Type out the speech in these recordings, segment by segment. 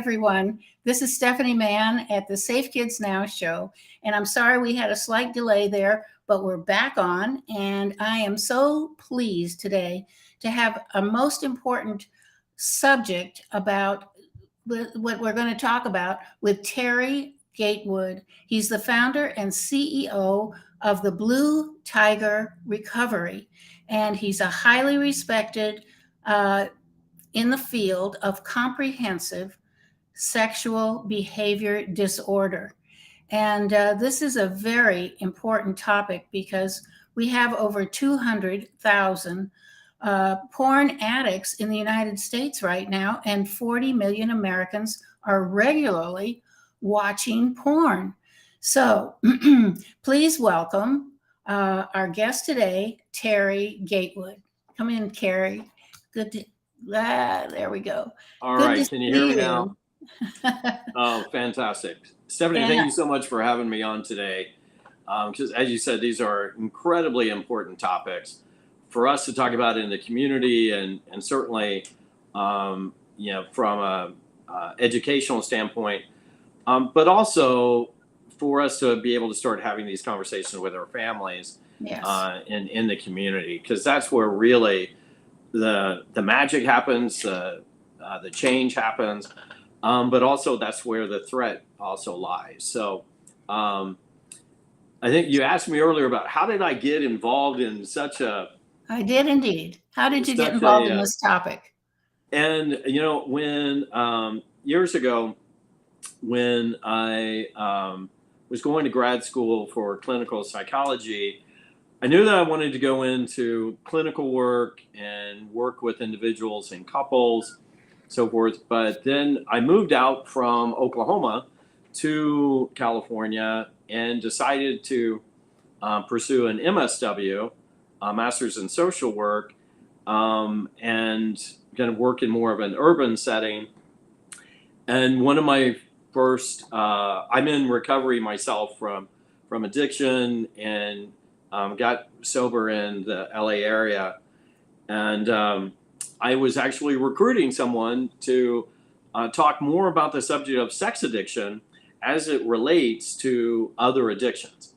everyone. This is Stephanie Mann at the Safe Kids Now show. And I'm sorry we had a slight delay there, but we're back on. And I am so pleased today to have a most important subject about what we're going to talk about with Terry Gatewood. He's the founder and CEO of the Blue Tiger Recovery. And he's a highly respected in the field of comprehensive sexual behavior disorder. And this is a very important topic because we have over 200,000 porn addicts in the United States right now, and 40 million Americans are regularly watching porn. So please welcome our guest today, Terry Gatewood. Come in, Terry. Good to there we go. All right. Can you hear me now? Oh, fantastic. Stephanie, thank you so much for having me on today. Because as you said, these are incredibly important topics for us to talk about in the community and certainly, from a educational standpoint, but also for us to be able to start having these conversations with our families in the community, because that's where really the magic happens, the change happens, but also that's where the threat also lies. So I think you asked me earlier about how did I get involved in such a... I did indeed. How did you get involved in this topic? And, when years ago, when I was going to grad school for clinical psychology, I knew that I wanted to go into clinical work and work with individuals and couples, so forth. But then I moved out from Oklahoma to California and decided to pursue an MSW, Master's in Social Work, and kind of work in more of an urban setting. And one of my first, I'm in recovery myself from addiction, and got sober in the LA area. And I was actually recruiting someone to talk more about the subject of sex addiction as it relates to other addictions.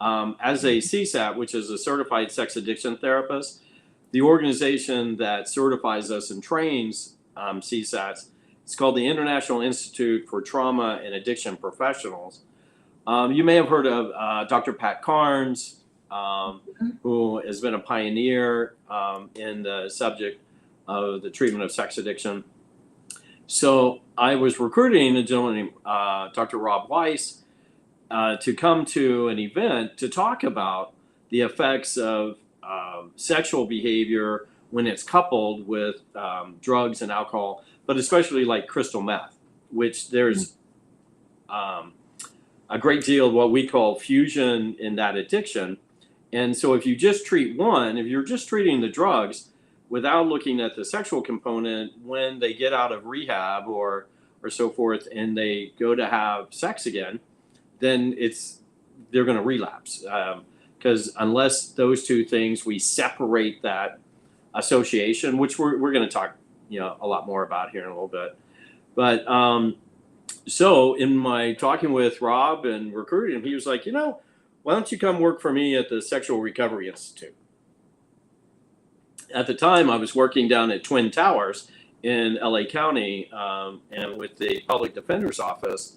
As a CSAT, which is a certified sex addiction therapist, the organization that certifies us and trains CSATs, it's called the International Institute for Trauma and Addiction Professionals. You may have heard of Dr. Pat Carnes, who has been a pioneer in the subject of the treatment of sex addiction. So I was recruiting a gentleman named Dr. Rob Weiss to come to an event to talk about the effects of sexual behavior when it's coupled with drugs and alcohol, but especially like crystal meth, which there's a great deal of what we call fusion in that addiction. And so if you just treat one, if you're just treating the drugs without looking at the sexual component, when they get out of rehab or so forth and they go to have sex again, then they're going to relapse. Because unless those two things, we separate that association, which we're going to talk a lot more about here in a little bit. But so in my talking with Rob and recruiting him, he was like, why don't you come work for me at the Sexual Recovery Institute? At the time, I was working down at Twin Towers in LA County and with the Public Defender's Office.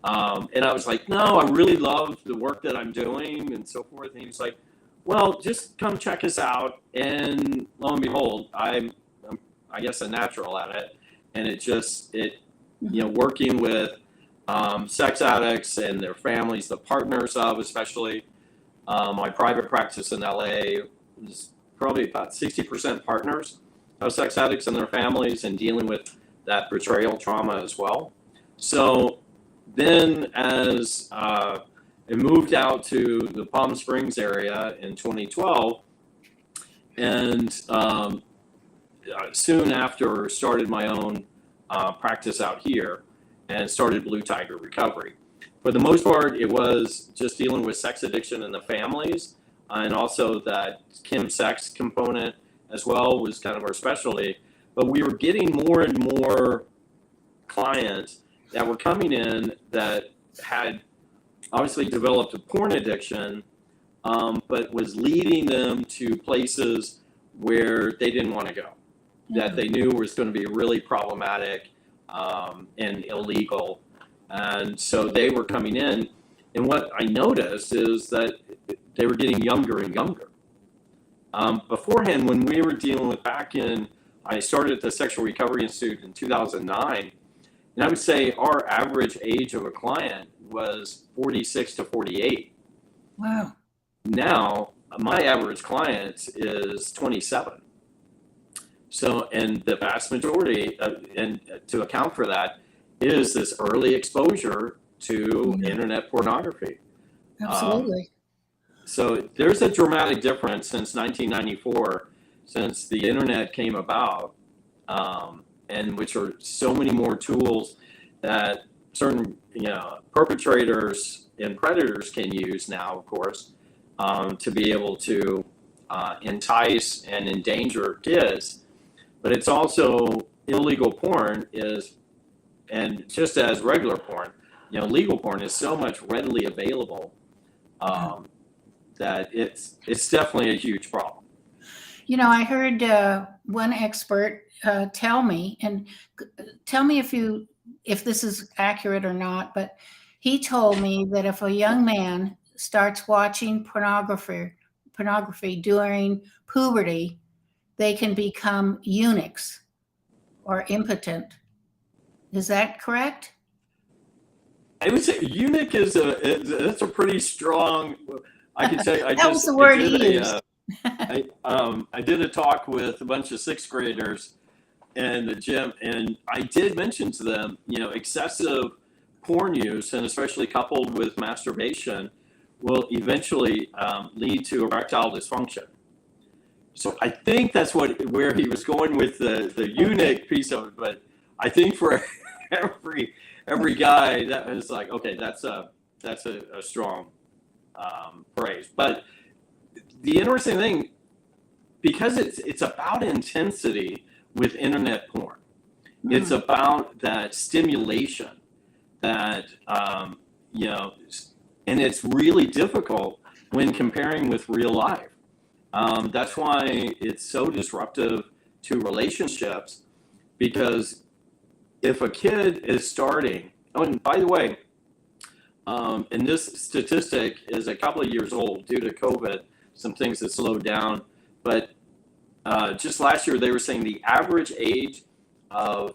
And I was like, no, I really love the work that I'm doing and so forth. And he was like, well, just come check us out. And lo and behold, I'm I guess, a natural at it. And working with sex addicts and their families, the partners of, especially my private practice in LA was probably about 60% partners of sex addicts and their families, and dealing with that betrayal trauma as well. So then as it moved out to the Palm Springs area in 2012, and soon after started my own practice out here and started Blue Tiger Recovery. For the most part, it was just dealing with sex addiction in the families, and also that chemsex component as well was kind of our specialty. But we were getting more and more clients that were coming in that had obviously developed a porn addiction, but was leading them to places where they didn't want to go, that they knew was going to be really problematic and illegal. And so they were coming in. And what I noticed is that they were getting younger and younger. Beforehand, when we were dealing with I started at the Sexual Recovery Institute in 2009, and I would say our average age of a client was 46 to 48. Wow. Now, my average client is 27. So, and the vast majority, and to account for that, is this early exposure to internet pornography. Absolutely. So there's a dramatic difference since 1994, since the internet came about, and which are so many more tools that certain perpetrators and predators can use now, of course, to be able to entice and endanger kids. But it's also illegal porn and just as regular porn, legal porn is so much readily available that it's definitely a huge problem. I heard one expert tell me, and tell me if this is accurate or not, but he told me that if a young man starts watching pornography during puberty, they can become eunuchs or impotent. Is that correct? I would say eunuch that's a pretty strong. I could say that was the word he used. I did a talk with a bunch of sixth graders in the gym, and I did mention to them, excessive porn use, and especially coupled with masturbation, will eventually lead to erectile dysfunction. So I think that's where he was going with the eunuch piece of it. But I think for every guy, that was like, okay, that's a strong praise. But the interesting thing, because it's about intensity with internet porn, it's about that stimulation that and it's really difficult when comparing with real life. That's why it's so disruptive to relationships, because if a kid is starting, and by the way, and this statistic is a couple of years old due to COVID, some things that slowed down, but just last year they were saying the average age of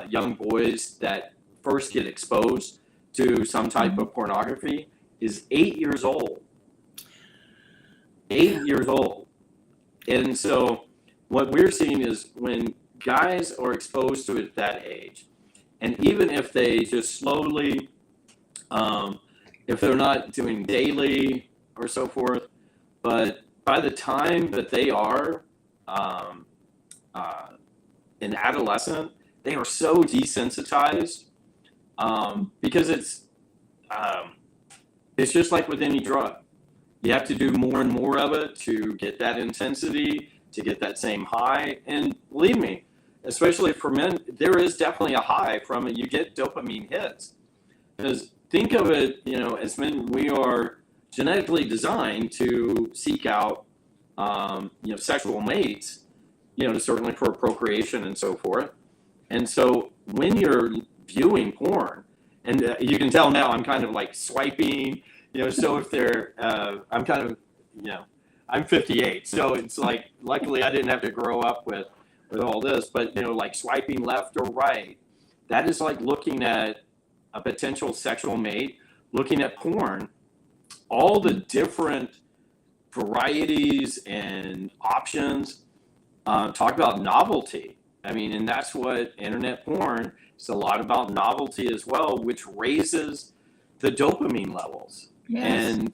young boys that first get exposed to some type of pornography is 8 years old. 8 years old. And so what we're seeing is when guys are exposed to it at that age, and even if they just slowly, if they're not doing daily or so forth, but by the time that they are an adolescent, they are so desensitized because it's just like with any drug. You have to do more and more of it to get that intensity, to get that same high. And believe me, especially for men, there is definitely a high from it. You get dopamine hits. Because think of it, as men, we are genetically designed to seek out, sexual mates, certainly for procreation and so forth. And so when you're viewing porn, and you can tell now I'm kind of like swiping, so if they're, I'm kind of, I'm 58. So it's like, luckily I didn't have to grow up with all this, but, like swiping left or right, that is like looking at a potential sexual mate, looking at porn, all the different varieties and options, talk about novelty. I mean, and that's what internet porn is a lot about, novelty as well, which raises the dopamine levels. Yes. And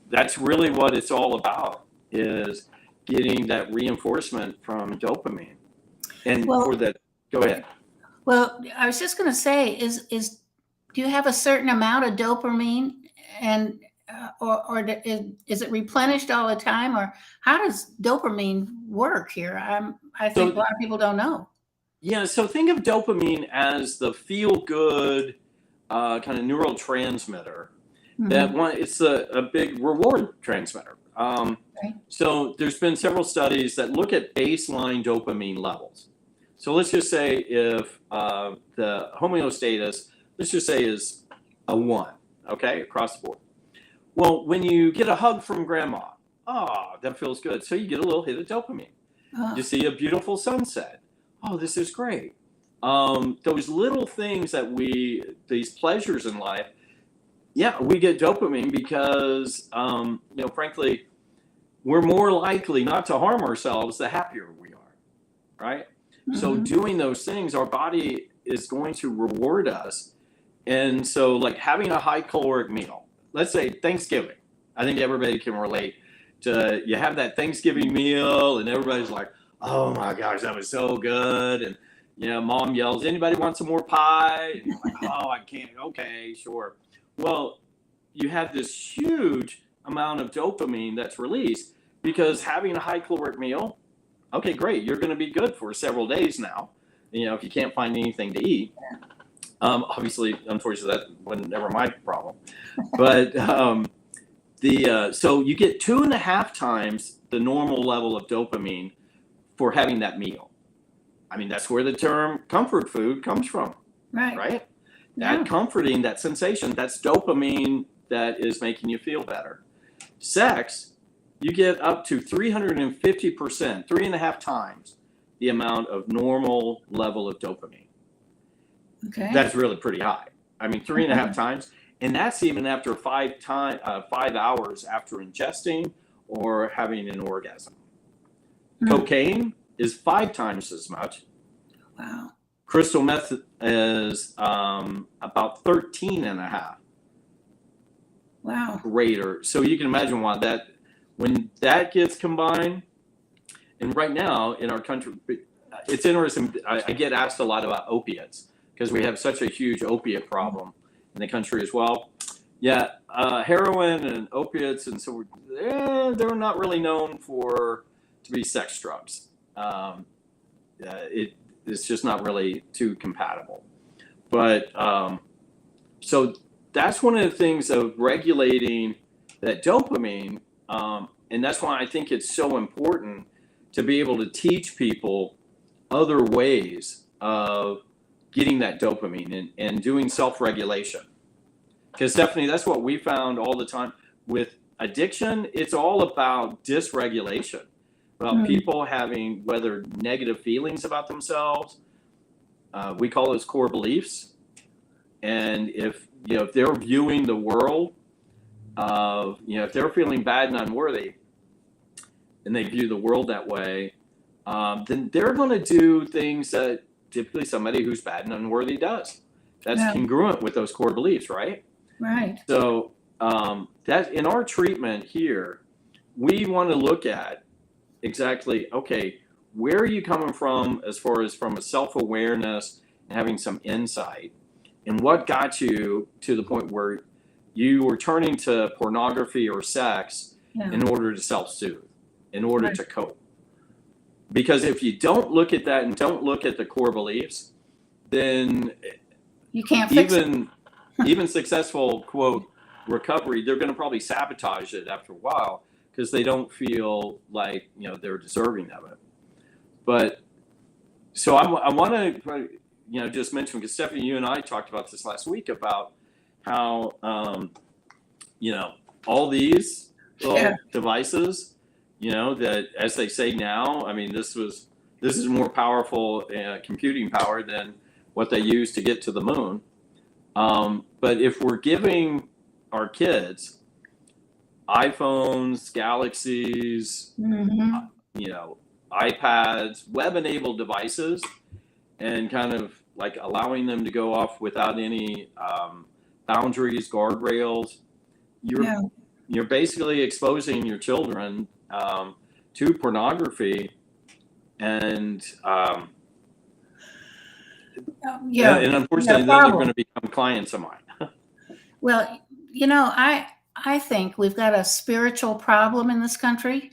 that's really what it's all about, is getting that reinforcement from dopamine. And for that, go ahead. Well, I was just going to say, do you have a certain amount of dopamine, and or is it replenished all the time, or how does dopamine work here? I think a lot of people don't know. Yeah, so think of dopamine as the feel-good kind of neurotransmitter. That Mhm. one, it's a big reward transmitter. Right. So there's been several studies that look at baseline dopamine levels. So let's just say if the homeostasis, let's just say is a 1, okay, across the board. Well, when you get a hug from grandma, oh, that feels good. So you get a little hit of dopamine. You Oh, see a beautiful sunset. Oh, this is great. Those little things that these pleasures in life, yeah, we get dopamine because, frankly, we're more likely not to harm ourselves the happier we are, right? So mhm. doing those things, our body is going to reward us. And so, like having a high caloric meal, let's say Thanksgiving, I think everybody can relate to you have that Thanksgiving meal, and everybody's like, oh my gosh, that was so good. And, mom yells, anybody want some more pie? And you're like, oh, I can't. Okay, sure. Well, you have this huge amount of dopamine that's released because having a high caloric meal, okay, great, you're going to be good for several days now. If you can't find anything to eat, obviously, unfortunately, that was never my problem. But so you get 2.5 times the normal level of dopamine for having that meal. I mean, that's where the term comfort food comes from, Right. right? Yeah. That comforting, that sensation, that's dopamine that is making you feel better. Sex, you get up to 350%, 3.5 times the amount of normal level of dopamine. Okay. That's really pretty high. I mean, 3.5 Okay. times, and that's even after 5 hours after ingesting or having an orgasm. Mm. Cocaine is 5 times as much. Wow. Crystal meth is about 13.5 Wow. greater. So you can imagine when that gets combined, and right now in our country, it's interesting. I get asked a lot about opiates because we have such a huge opiate problem in the country as well. Yeah, heroin and opiates, and so they're not really known to be sex drugs. It's just not really too compatible. But so that's one of the things of regulating that dopamine, and that's why I think it's so important to be able to teach people other ways of getting that dopamine and doing self-regulation. Because Stephanie, that's what we found all the time with addiction. It's all about dysregulation, about people having whether negative feelings about themselves. We call those core beliefs, and if they're viewing the world of if they're feeling bad and unworthy, and they view the world that way, then they're going to do things that typically somebody who's bad and unworthy does. That's congruent with those core beliefs, right? Right. So that in our treatment here, we want to look at exactly, okay, where are you coming from as far as from a self-awareness and having some insight, and what got you to the point where you were turning to pornography or sex in order to self-soothe, in order to cope. Because if you don't look at that and don't look at the core beliefs, then you can't fix even successful quote recovery, they're going to probably sabotage it after a while because they don't feel like they're deserving of it. But so I want to just mention, because Stephanie, you and I talked about this last week about how all these little devices, that, as they say now, I mean, this is more powerful computing power than what they used to get to the moon. But if we're giving our kids iPhones, Galaxies, iPads, web-enabled devices, and kind of like allowing them to go off without any boundaries, guardrails, you're basically exposing your children to pornography, and and unfortunately, then they're going to become clients of mine. Well, I think we've got a spiritual problem in this country.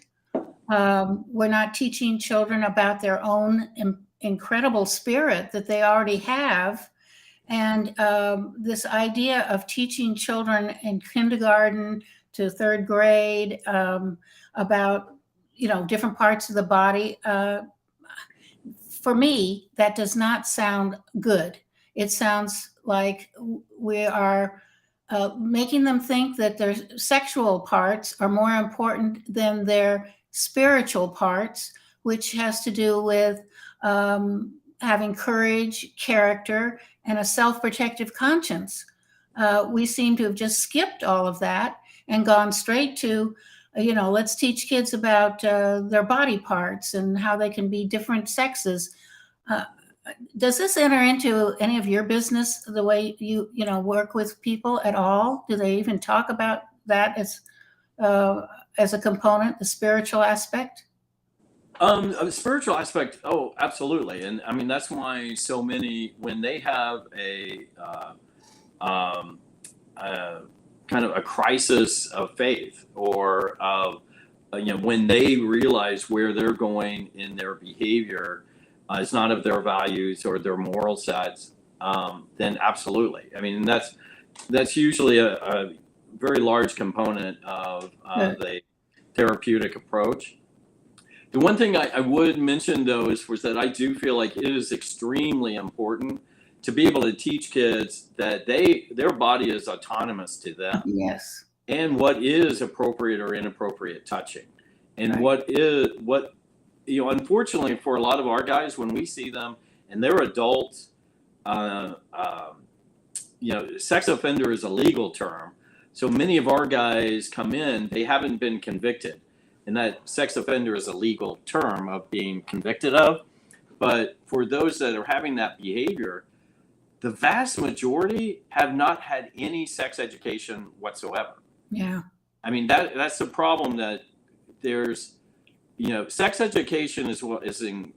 We're not teaching children about their own incredible spirit that they already have. And this idea of teaching children in kindergarten to third grade about, different parts of the body, for me, that does not sound good. It sounds like we are making them think that their sexual parts are more important than their spiritual parts, which has to do with having courage, character, and a self-protective conscience. We seem to have just skipped all of that and gone straight to, let's teach kids about their body parts and how they can be different sexes. Does this enter into any of your business, the way you work with people at all? Do they even talk about that as a component, the spiritual aspect? A spiritual aspect, oh, absolutely. And I mean, that's why so many, when they have a kind of a crisis of faith, or of, when they realize where they're going in their behavior, it's not of their values or their moral sets, then absolutely. I mean, that's usually a very large component of the therapeutic approach. The one thing I would mention, though, was that I do feel like it is extremely important to be able to teach kids that their body is autonomous to them. Yes. And what is appropriate or inappropriate touching, and Right. unfortunately for a lot of our guys, when we see them and they're adults, sex offender is a legal term. So many of our guys come in, they haven't been convicted. And that sex offender is a legal term of being convicted of. But for those that are having that behavior, the vast majority have not had any sex education whatsoever. Yeah. I mean, that's the problem, that there's, sex education is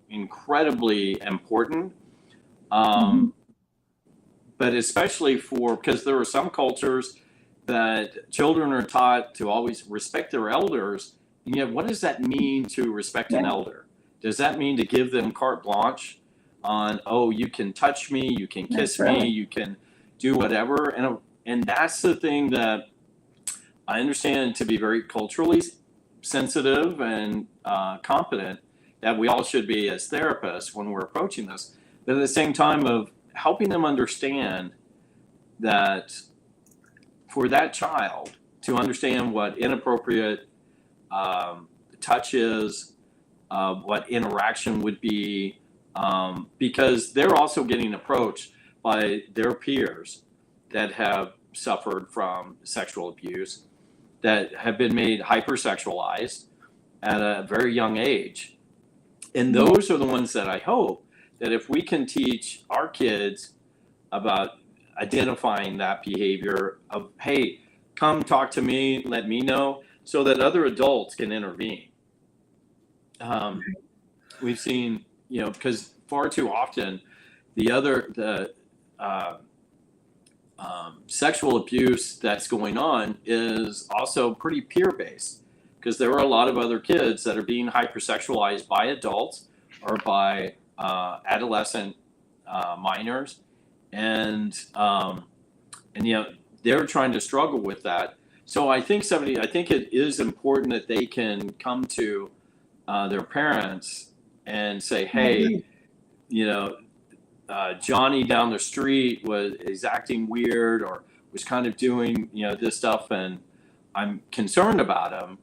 incredibly important. But especially because there are some cultures that children are taught to always respect their elders. And what does that mean to respect an elder? Does that mean to give them carte blanche on, oh, you can touch me, you can kiss me, you can do whatever? And that's the thing that I understand to be very culturally sensitive and competent, that we all should be as therapists when we're approaching this. But at the same time, of helping them understand that for that child to understand what inappropriate touch is, what interaction would be, because they're also getting approached by their peers that have suffered from sexual abuse, that have been made hypersexualized at a very young age. And those are the ones that I hope that if we can teach our kids about identifying that behavior of, hey, come talk to me, let me know, so that other adults can intervene. We've seen, because far too often the sexual abuse that's going on is also pretty peer-based, because there are a lot of other kids that are being hypersexualized by adults or by adolescent minors, and they're trying to struggle with that. So I think it is important that they can come to their parents and say, hey, Johnny down the street is acting weird, or was kind of doing this stuff, and I'm concerned about him.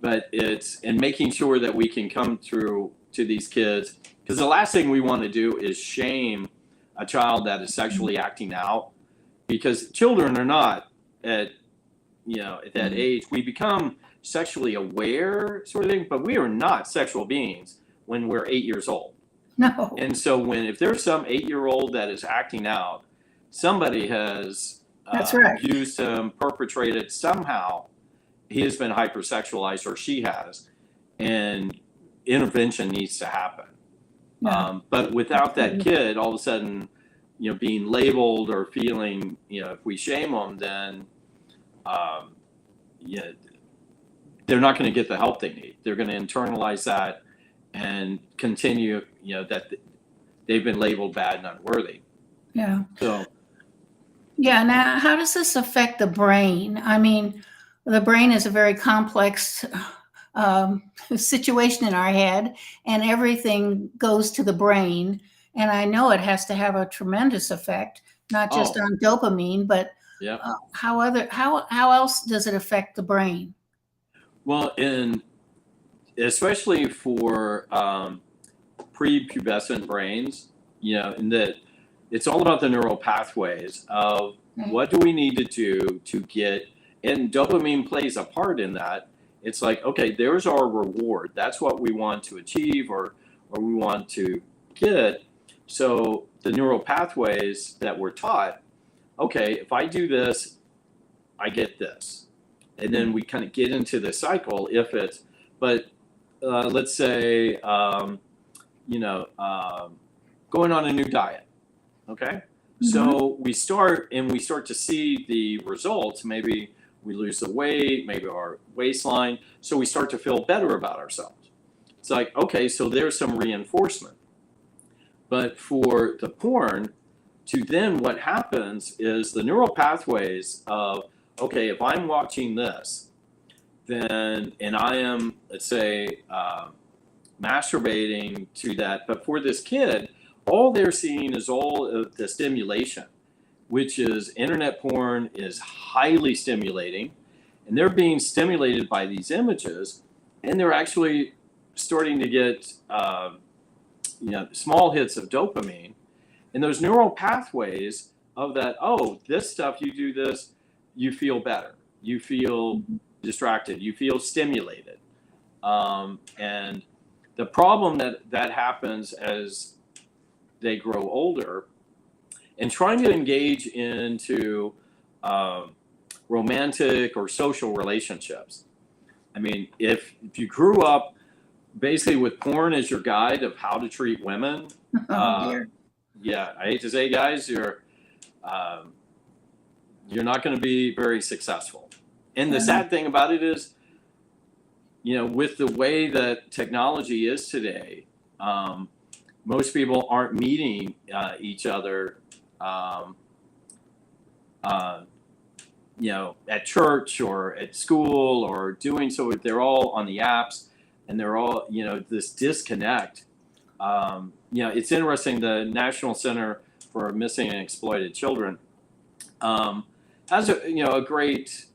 But it's in making sure that we can come through to these kids, because the last thing we want to do is shame a child that is sexually acting out, because children are not at that age. We become sexually aware, sort of thing, but we are not sexual beings when we're 8 years old. No. And so if there's some 8-year-old that is acting out, somebody has abused him, perpetrated, somehow he has been hypersexualized, or she has, and intervention needs to happen. Yeah. But without that kid all of a sudden, being labeled or feeling, if we shame them, then they're not going to get the help they need. They're going to internalize that and continue, that they've been labeled bad and unworthy. Yeah. So Yeah. Now, how does this affect the brain? I mean, the brain is a very complex situation in our head, and everything goes to the brain. And I know it has to have a tremendous effect, not just oh on dopamine, but yeah. how else does it affect the brain? Well, especially for prepubescent brains, in that it's all about the neural pathways of Right. what do we need to do to get, and dopamine plays a part in that. It's like, okay, there's our reward. That's what we want to achieve or we want to get. So the neural pathways that we're taught, okay, if I do this, I get this. And then we kind of get into the cycle but let's say, going on a new diet. Okay. Mhm. So we start to see the results. Maybe we lose the weight, maybe our waistline. So we start to feel better about ourselves. It's like, okay, so there's some reinforcement. But for the porn, to then what happens is the neural pathways of, okay, if I'm watching this, then, and I am, let's say, masturbating to that. But for this kid, all they're seeing is all of the stimulation, which is internet porn is highly stimulating. And they're being stimulated by these images. And they're actually starting to get, small hits of dopamine. And those neural pathways of that, oh, this stuff, you do this, you feel better. You feel distracted. You feel stimulated. And the problem that happens as they grow older and trying to engage into romantic or social relationships. I mean, if you grew up basically with porn as your guide of how to treat women, Oh, dear. yeah, I hate to say, guys, you're not going to be very successful. And the sad thing about it is, with the way that technology is today, most people aren't meeting each other, at church or at school or doing so. They're all on the apps, and they're all, this disconnect. It's interesting. The National Center for Missing and Exploited Children has a great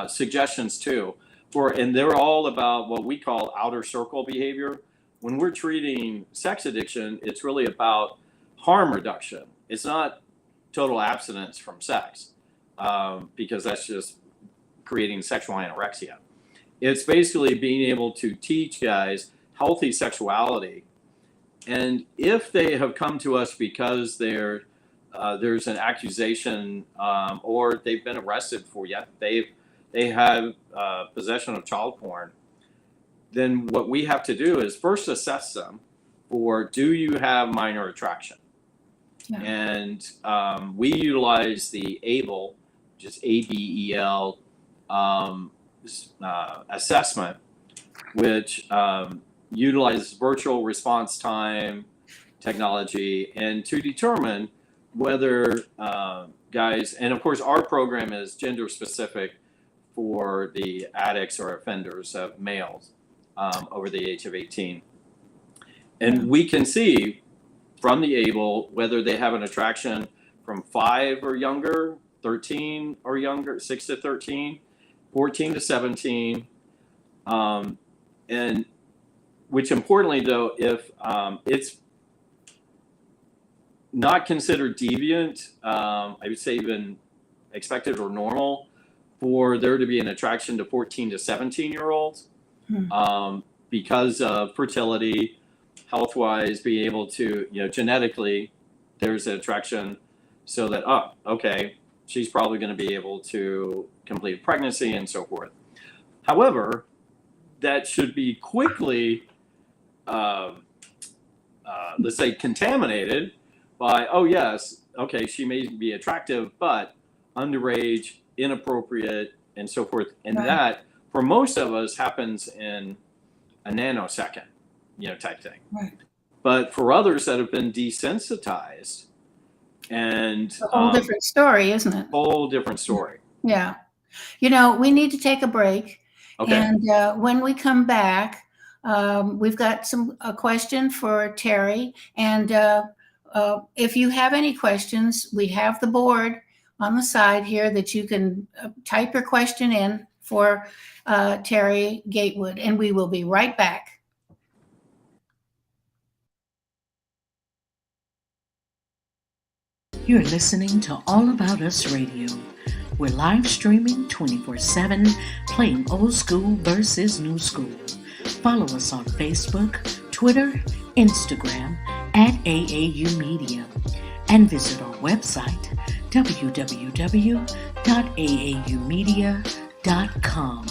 suggestions too and they're all about what we call outer circle behavior. When we're treating sex addiction, it's really about harm reduction. It's not total abstinence from sex, because that's just creating sexual anorexia. It's basically being able to teach guys healthy sexuality. And if they have come to us because there's an accusation, or they've been arrested for they have possession of child porn, then what we have to do is first assess them for, do you have minor attraction? Yeah. And we utilize the ABEL, just ABEL assessment, which utilizes virtual response time technology, and to determine whether guys, and of course our program is gender specific for the addicts or offenders of males over the age of 18. And we can see from the ABEL whether they have an attraction from 5 or younger, 13 or younger, 6 to 13, 14 to 17, and which importantly though, if it's not considered deviant, I would say even expected or normal for there to be an attraction to 14 to 17-year-olds, because of fertility, health-wise, being able to, genetically, there's an attraction, so that, okay, she's probably going to be able to complete pregnancy and so forth. However, that should be quickly, let's say, contaminated by, oh yes, okay, she may be attractive, but underage, inappropriate, and so forth. And Right. that, for most of us, happens in a nanosecond, type thing. Right. But for others that have been desensitized, and A whole different story, isn't it? whole different story. Yeah. We need to take a break. Okay. And when we come back, we've got a question for Terry. And if you have any questions, we have the board on the side here that you can type your question in for Terry Gatewood. And we will be right back. You're listening to All About Us Radio. We're live streaming 24/7, playing old school versus new school. Follow us on Facebook, Twitter, Instagram at AAU Media, and visit our website, www.aaumedia.com.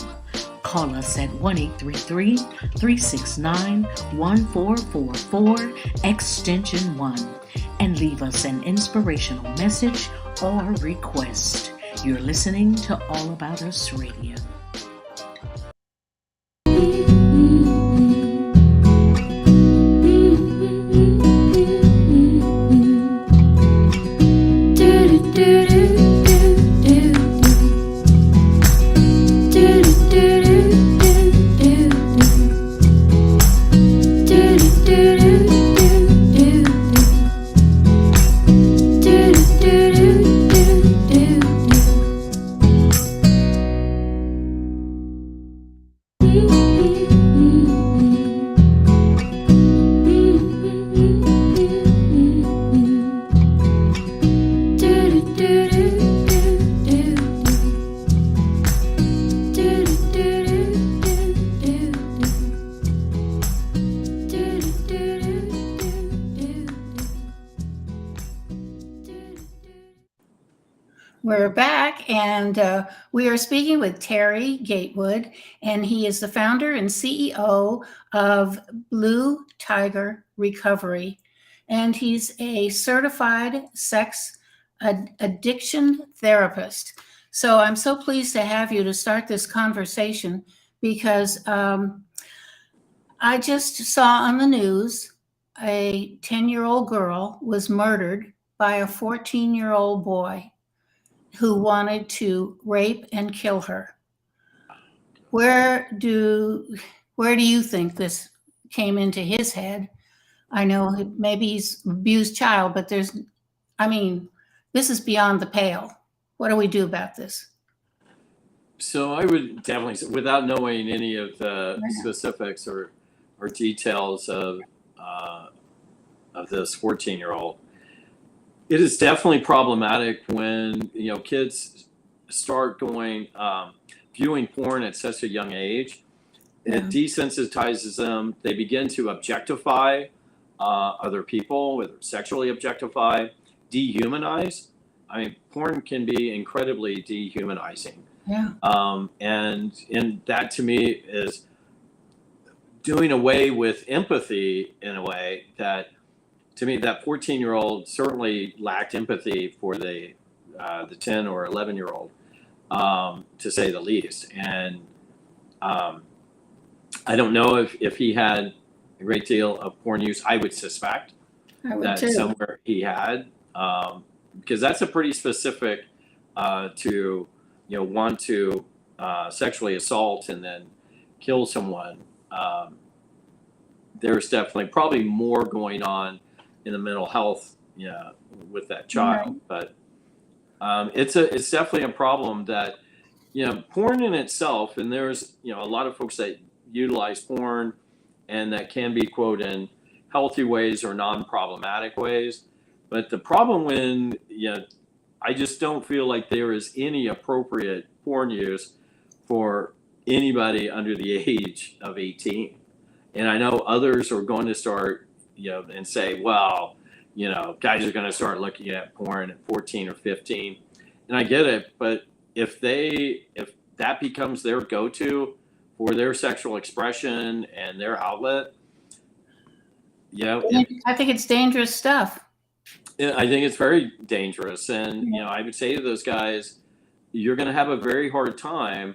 Call us at 1-833-369-1444, extension 1, and leave us an inspirational message or request. You're listening to All About Us Radio. We're back, and we are speaking with Terry Gatewood, and he is the founder and CEO of Blue Tiger Recovery, and he's a certified sex addiction therapist. So I'm so pleased to have you to start this conversation because I just saw on the news a 10-year-old girl was murdered by a 14-year-old boy who wanted to rape and kill her. Where do you think this came into his head? I know maybe he's an abused child, but this is beyond the pale. What do we do about this? So I would definitely say, without knowing any of the specifics or details of this 14-year-old, it is definitely problematic when kids start viewing porn at such a young age. It desensitizes them. They begin to objectify other people, whether sexually objectify, dehumanize. I mean, porn can be incredibly dehumanizing. Yeah. And that to me is doing away with empathy in a way that, to me, that 14-year-old certainly lacked empathy for the 10 or 11-year-old, to say the least. And I don't know if he had a great deal of porn use. I would suspect that somewhere he had, because that's a pretty specific to want to sexually assault and then kill someone. There's definitely probably more going on in the mental health, with that child. Right. But it's definitely a problem that, porn in itself, and there's, a lot of folks that utilize porn and that can be, quote, in healthy ways or non-problematic ways. But the problem when, I just don't feel like there is any appropriate porn use for anybody under the age of 18. And I know others are going to start, and say, well, guys are going to start looking at porn at 14 or 15. And I get it. But if that becomes their go-to for their sexual expression and their outlet, I think it's dangerous stuff. I think it's very dangerous. And, I would say to those guys, you're going to have a very hard time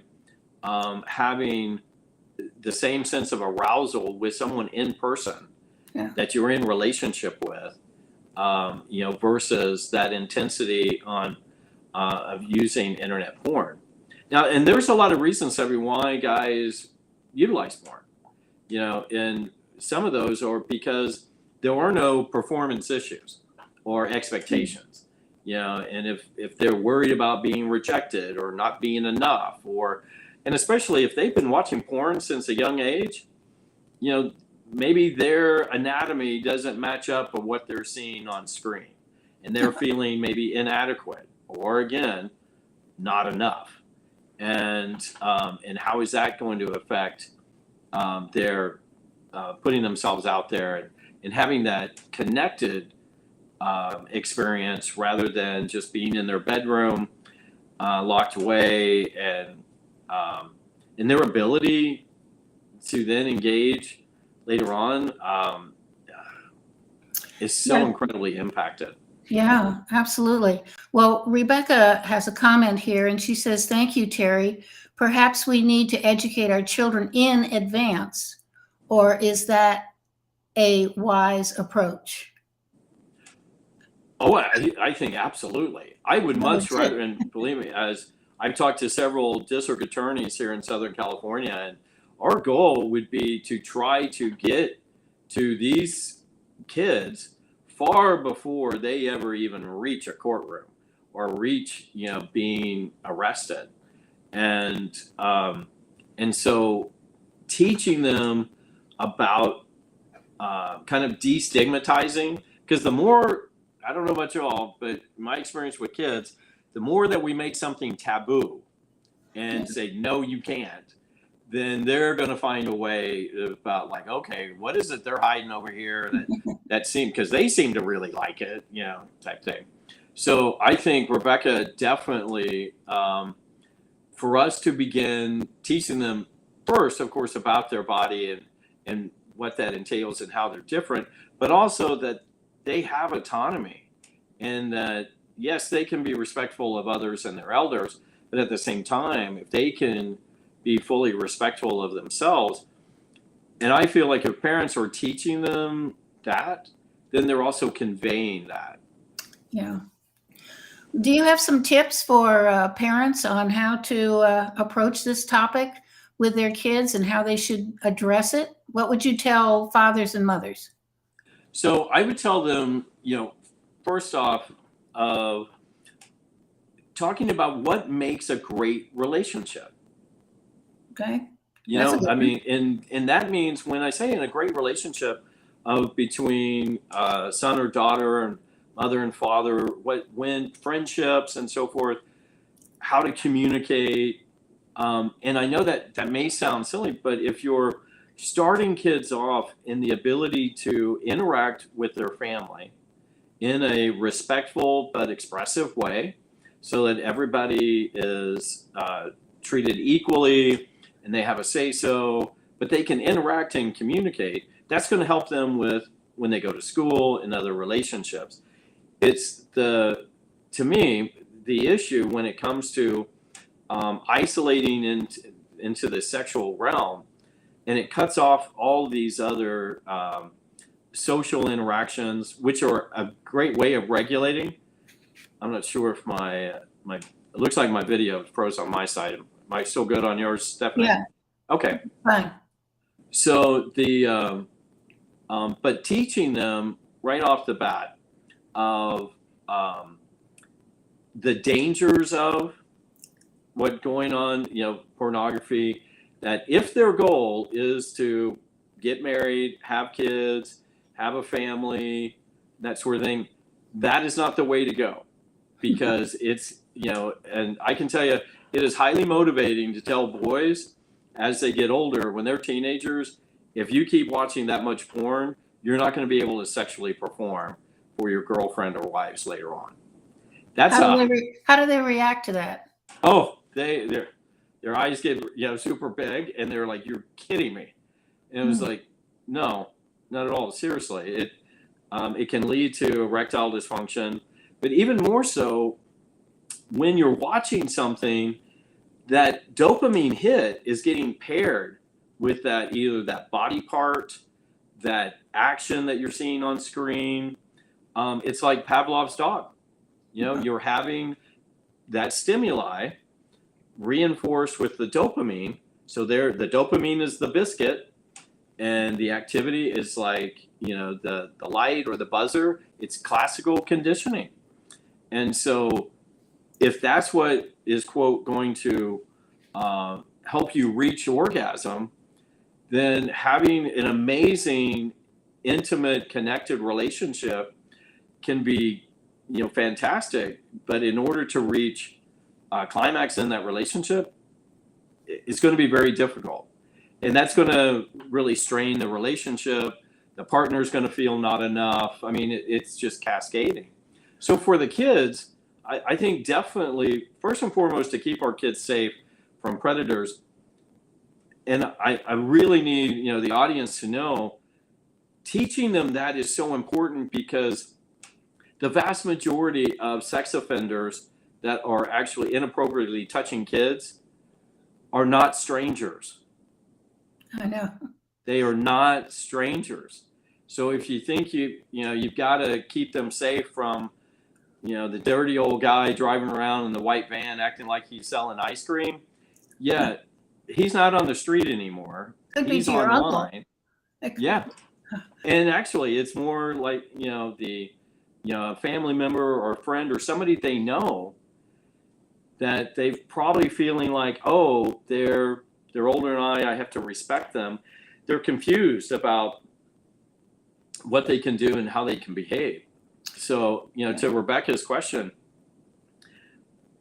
having the same sense of arousal with someone in person Yeah. that you're in relationship with, versus that intensity of using internet porn. Now, and there's a lot of reasons why guys utilize porn, and some of those are because there are no performance issues or expectations, and if they're worried about being rejected or not being enough, and especially if they've been watching porn since a young age, maybe their anatomy doesn't match up with what they're seeing on screen, and they're feeling maybe inadequate or, again, not enough. And how is that going to affect their putting themselves out there and having that connected experience rather than just being in their bedroom, locked away, and their ability to then engage later on is so incredibly impacted. Yeah, absolutely. Well, Rebecca has a comment here, and she says, "Thank you, Terry. Perhaps we need to educate our children in advance, or is that a wise approach?" Oh, I think absolutely. I would much That's it. rather, and believe me, as I've talked to several district attorneys here in Southern California, and our goal would be to try to get to these kids far before they ever even reach a courtroom or reach, being arrested. And so teaching them about kind of destigmatizing, because the more, I don't know about you all, but my experience with kids, the more that we make something taboo and say, no, you can't, then they're going to find a way about, like, okay, what is it they're hiding over here that seem, because they seem to really like it, type thing. So I think, Rebecca, definitely for us to begin teaching them first, of course, about their body and what that entails and how they're different, but also that they have autonomy, and that, yes, they can be respectful of others and their elders, but at the same time, if they can be fully respectful of themselves, and I feel like if parents are teaching them that, then they're also conveying that. Yeah. Do you have some tips for parents on how to approach this topic with their kids and how they should address it? What would you tell fathers and mothers? So I would tell them, first off, talking about what makes a great relationship. Okay. That's a good I one. mean, and that means, when I say in a great relationship between son or daughter and mother and father, when friendships and so forth, how to communicate. And I know that may sound silly, but if you're starting kids off in the ability to interact with their family in a respectful but expressive way, so that everybody is treated equally and they have a say-so, but they can interact and communicate, that's going to help them with when they go to school and other relationships. It's to me, the issue when it comes to isolating into the sexual realm, and it cuts off all these other social interactions, which are a great way of regulating. I'm not sure if my it looks like my video is froze on my side. Am I still good on yours, Stephanie? Yeah. Okay. Fine. So but teaching them right off the bat of the dangers of what's going on, pornography, that if their goal is to get married, have kids, have a family, that sort of thing, that is not the way to go, because it's, and I can tell you, it is highly motivating to tell boys as they get older, when they're teenagers, if you keep watching that much porn, you're not going to be able to sexually perform for your girlfriend or wives later on. That's How do they react to that? Oh, their eyes get super big, and they're like, "You're kidding me," and it was like, "No, not at all. Seriously, it can lead to erectile dysfunction, but even more so when you're watching something, that dopamine hit is getting paired with that, either that body part that action that you're seeing on screen. It's like Pavlov's dog. You're having that stimuli reinforced with the dopamine. So the dopamine is the biscuit, and the activity is like, the light or the buzzer. It's classical conditioning. And so if that's what is, quote, going to help you reach orgasm, then having an amazing, intimate, connected relationship can be, fantastic. But in order to reach climax in that relationship, it's going to be very difficult. And that's going to really strain the relationship. The partner's going to feel not enough. I mean, it's just cascading. So for the kids, I think definitely, first and foremost, to keep our kids safe from predators. And I really need, the audience to know, teaching them that is so important, because the vast majority of sex offenders that are actually inappropriately touching kids are not strangers. I know. They are not strangers. So if you think you've got to keep them safe from, the dirty old guy driving around in the white van acting like he's selling ice cream, yeah, he's not on the street anymore. Could be He's to your online. uncle. Yeah. And actually, it's more like, a family member or a friend or somebody they know that they've probably feeling like, oh, they're older than I have to respect them. They're confused about what they can do and how they can behave. So, to Rebecca's question,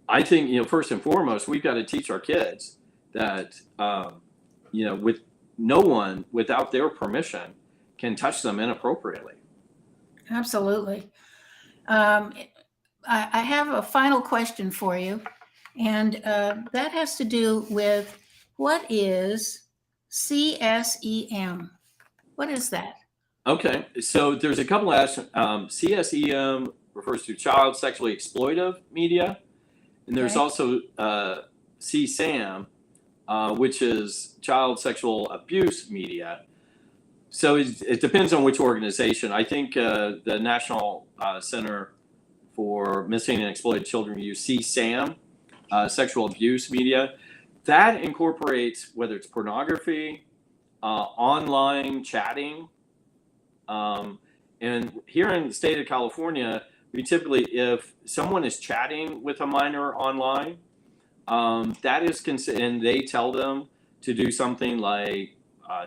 I think, first and foremost, we've got to teach our kids that, with no one without their permission can touch them inappropriately. Absolutely. I have a final question for you, and that has to do with, what is CSEM? What is that? Okay, so there's a couple of CSEM refers to child sexually exploitive media, and there's Okay. also CSAM, which is child sexual abuse media. So it depends on which organization. I think the National Center for Missing and Exploited Children use CSAM, sexual abuse media. That incorporates whether it's pornography, online chatting. And here in the state of California, we typically, if someone is chatting with a minor online, that is and they tell them to do something like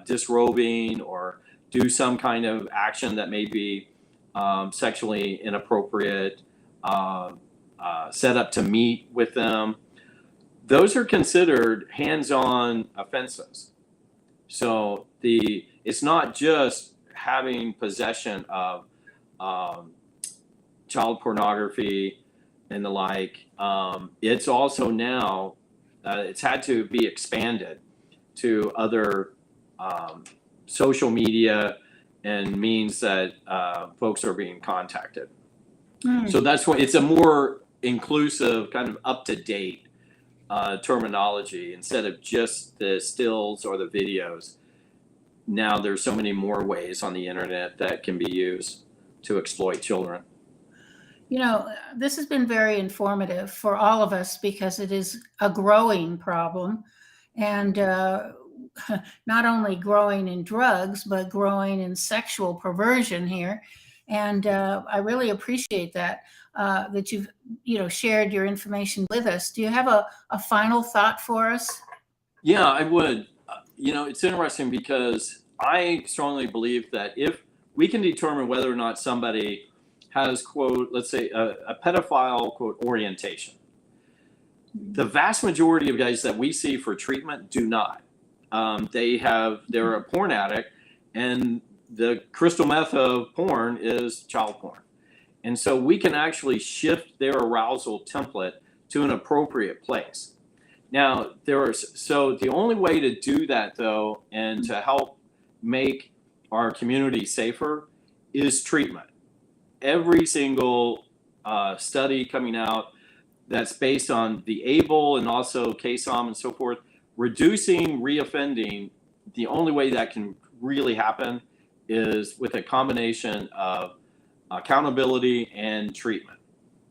disrobing or do some kind of action that may be sexually inappropriate, set up to meet with them. Those are considered hands-on offenses. So it's not just having possession of child pornography and the like. It's also now, it's had to be expanded to other social media and means that folks are being contacted. So that's why it's a more inclusive, kind of up-to-date terminology. Instead of just the stills or the videos, now there's so many more ways on the internet that can be used to exploit children. This has been very informative for all of us, because it is a growing problem, and not only growing in drugs, but growing in sexual perversion here. And I really appreciate that you've shared your information with us. Do you have a final thought for us? Yeah, I would. It's interesting because I strongly believe that if we can determine whether or not somebody has, quote, let's say a pedophile, quote, orientation, the vast majority of guys that we see for treatment do not. They're a porn addict, and the crystal meth of porn is child porn. And so we can actually shift their arousal template to an appropriate place. Now, so the only way to do that, though, and to help make our community safer, is treatment. Every single study coming out that's based on the ABLE and also KSOM and so forth, reducing reoffending, the only way that can really happen is with a combination of accountability and treatment.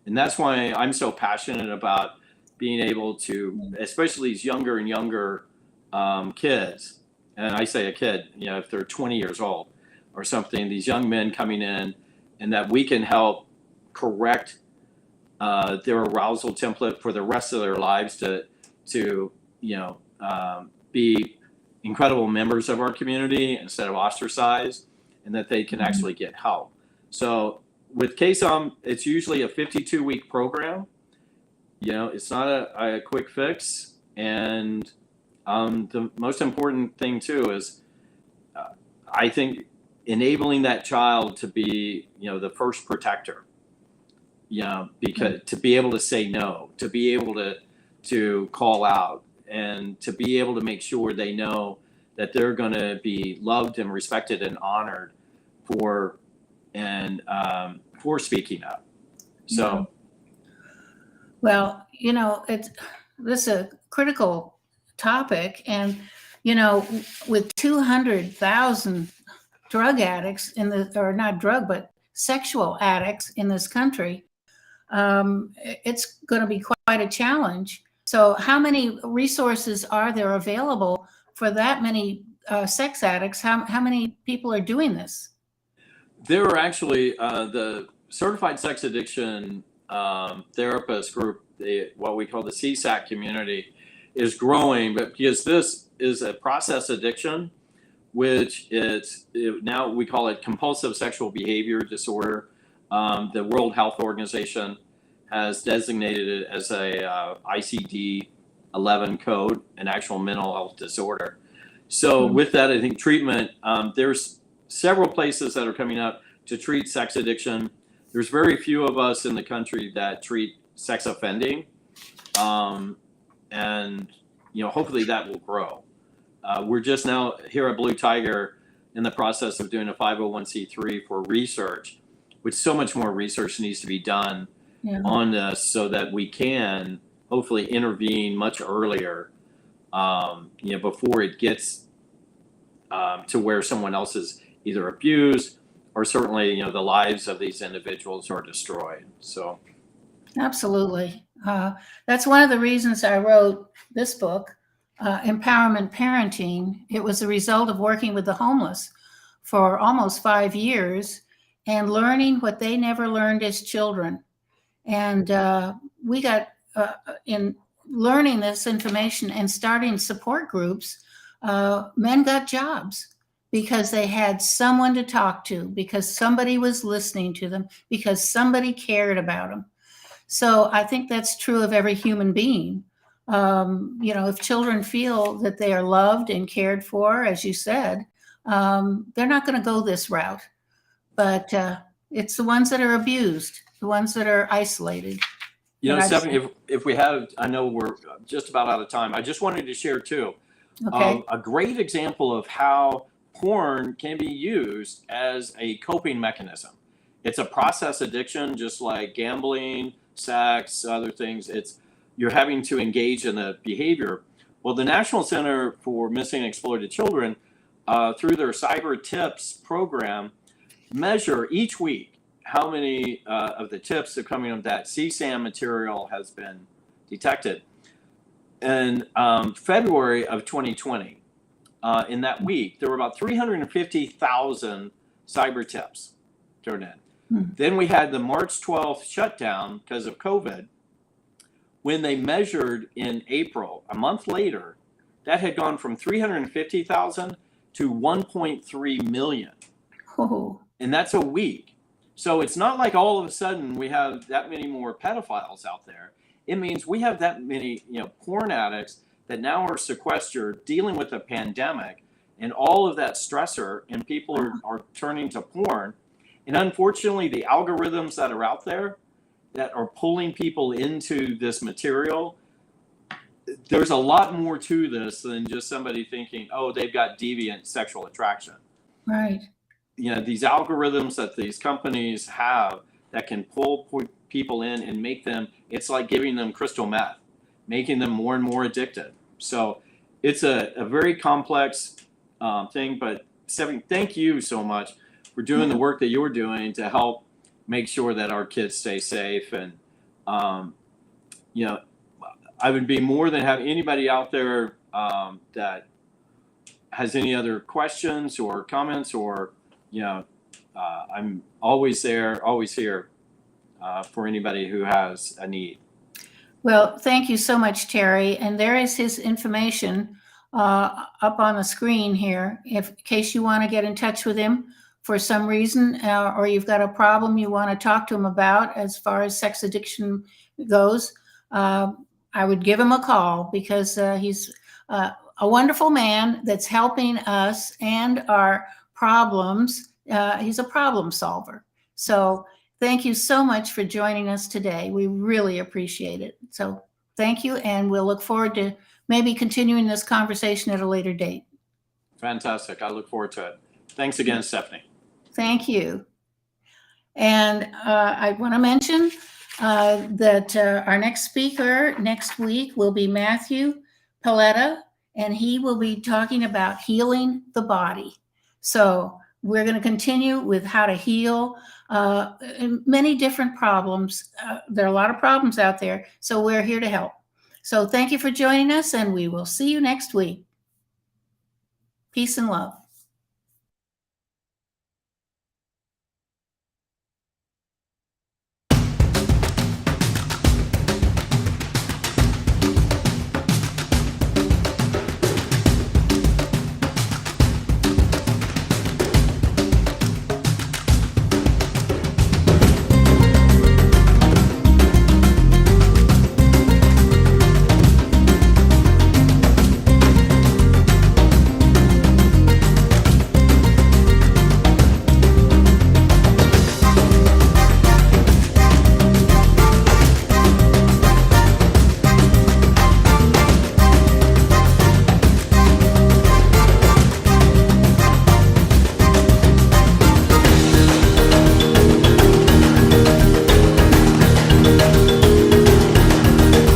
And that's why I'm so passionate about being able to, especially these younger and younger kids, and I say a kid, if they're 20 years old or something, these young men coming in, and that we can help correct their arousal template for the rest of their lives to be incredible members of our community instead of ostracized, and that they can actually get help. So with KSOM, it's usually a 52-week program. It's not a quick fix. And the most important thing too is I think enabling that child to be, the first protector, because to be able to say no, to be able to call out, and to be able to make sure they know that they're going to be loved and respected and honored for speaking up. So, well, this is a critical topic, and with 200,000 drug addicts or not drug, but sexual addicts in this country, it's going to be quite a challenge. So how many resources are there available for that many sex addicts? How many people are doing this? There are actually the Certified Sex Addiction Therapist group, what we call the CSAC community, is growing, but because this is a process addiction, which now we call it compulsive sexual behavior disorder. The World Health Organization has designated it as a ICD-11 code, an actual mental health disorder. So with that, I think treatment, there's several places that are coming up to treat sex addiction. There's very few of us in the country that treat sex offending. And hopefully that will grow. We're just now here at Blue Tiger in the process of doing a 501c3 for research, which so much more research needs to be done on this so that we can hopefully intervene much earlier, before it gets to where someone else is either abused or certainly, the lives of these individuals are destroyed. So. Absolutely. That's one of the reasons I wrote this book, Empowerment Parenting. It was a result of working with the homeless for almost 5 years and learning what they never learned as children. And we got in learning this information and starting support groups, men got jobs because they had someone to talk to, because somebody was listening to them, because somebody cared about them. So I think that's true of every human being. If children feel that they are loved and cared for, as you said, they're not going to go this route. But it's the ones that are abused, the ones that are isolated. Stephanie, if we have, I know we're just about out of time. I just wanted to share too, a great example of how porn can be used as a coping mechanism. It's a process addiction, just like gambling, sex, other things. You're having to engage in the behavior. Well, the National Center for Missing and Exploited Children, through their Cyber Tips program, measure each week how many of the tips that are coming of that CSAM material has been detected. In February of 2020, in that week, there were about 350,000 cyber tips turned in. Then we had the March 12th shutdown because of COVID. When they measured in April, a month later, that had gone from 350,000 to 1.3 million. Oh. And that's a week. So it's not like all of a sudden we have that many more pedophiles out there. It means we have that many, porn addicts that now are sequestered, dealing with a pandemic and all of that stressor, and people are turning to porn. And unfortunately, the algorithms that are out there that are pulling people into this material, there's a lot more to this than just somebody thinking, oh, they've got deviant sexual attraction. Right. These algorithms that these companies have that can pull people in and make them, it's like giving them crystal meth, making them more and more addicted. So it's a very complex thing, but Stephanie, thank you so much for doing the work that you're doing to help make sure that our kids stay safe. And, you know, I would be more than happy, anybody out there that has any other questions or comments, or, you know, I'm always there, always here for anybody who has a need. Well, thank you so much, Terry. And there is his information up on the screen here, in case you want to get in touch with him for some reason, or you've got a problem you want to talk to him about as far as sex addiction goes. I would give him a call, because he's a wonderful man that's helping us and our problems. He's a problem solver. So thank you so much for joining us today. We really appreciate it. So thank you, and we'll look forward to maybe continuing this conversation at a later date. Fantastic. I look forward to it. Thanks again, Stephanie. Thank you. And I want to mention that our next speaker next week will be Matthew Paletta, and he will be talking about healing the body. So we're going to continue with how to heal many different problems. There are a lot of problems out there, so we're here to help. So thank you for joining us, and we will see you next week. Peace and love.